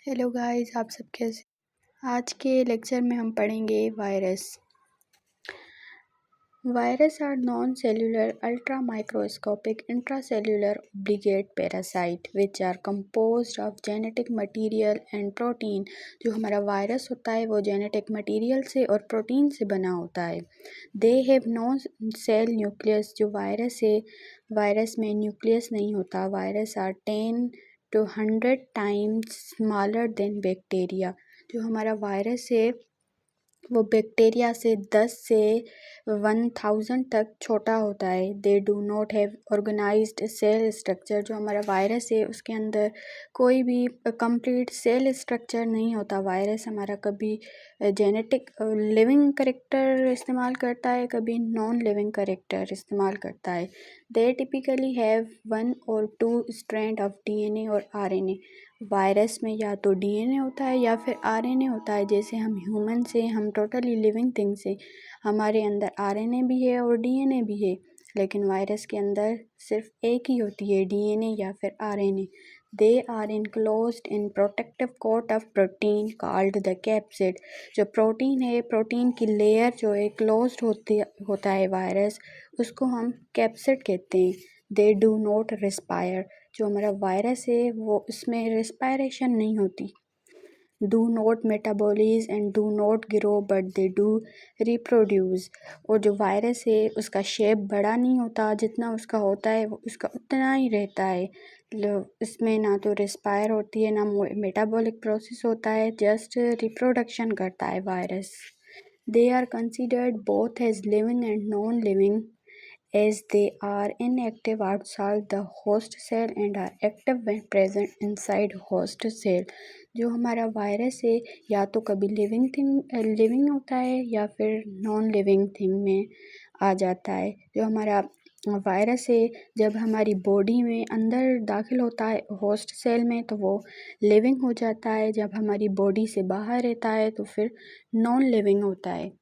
Hello guys, आप सब कैसे। आज के लेक्चर में हम पढ़ेंगे virus are non cellular ultra microscopic intracellular obligate parasite which are composed of genetic material and protein. जो हमारा वायरस होता है वो जेनेटिक मटेरियल से और प्रोटीन से बना होता है। They have no cell nucleus. जो वायरस है, वायरस में न्यूक्लियस नहीं होता। Virus are 10 to 100 times smaller than bacteria. जो हमारा वायरस है वो बैक्टीरिया से 10 से 1000 तक छोटा होता है। They do not have organised cell structure. जो हमारा वायरस है उसके अंदर कोई भी कंप्लीट सेल स्ट्रक्चर नहीं होता। वायरस हमारा कभी जेनेटिक लिविंग करेक्टर इस्तेमाल करता है, कभी नॉन लिविंग करेक्टर इस्तेमाल करता है। दे typically have 1 or 2 strand of DNA और RNA। वायरस में या तो DNA होता है या फिर RNA होता है। जैसे हम ह्यूमन से, हम टोटली लिविंग थिंग से, हमारे अंदर RNA भी है और DNA भी है, लेकिन वायरस के अंदर सिर्फ एक ही होती है, DNA या फिर RNA। They are enclosed in protective coat of protein called the capsid. जो प्रोटीन है, प्रोटीन की लेयर जो है क्लोज्ड होता है वायरस, उसको हम कैप्सिड कहते हैं। They do not respire. जो हमारा वायरस है वो उसमें रिस्पायरेशन नहीं होती। Do not metabolise and do not grow but they do reproduce. और जो वायरस है उसका शेप बड़ा नहीं होता, जितना उसका होता है वो उसका उतना ही रहता है। इसमें ना तो रिस्पायर होती है ना मेटाबॉलिक प्रोसेस होता है, जस्ट रिप्रोडक्शन करता है virus. They are considered both as living and non living as they are inactive outside the host cell and are active when present inside host cell। जो हमारा virus है या तो कभी लिविंग होता है या फिर नॉन लिविंग थिंग में आ जाता है। जो हमारा वायरस है जब हमारी बॉडी में अंदर दाखिल होता है होस्ट सेल में तो वो लिविंग हो जाता है। जब हमारी बॉडी से बाहर रहता है तो फिर नॉन लिविंग होता है।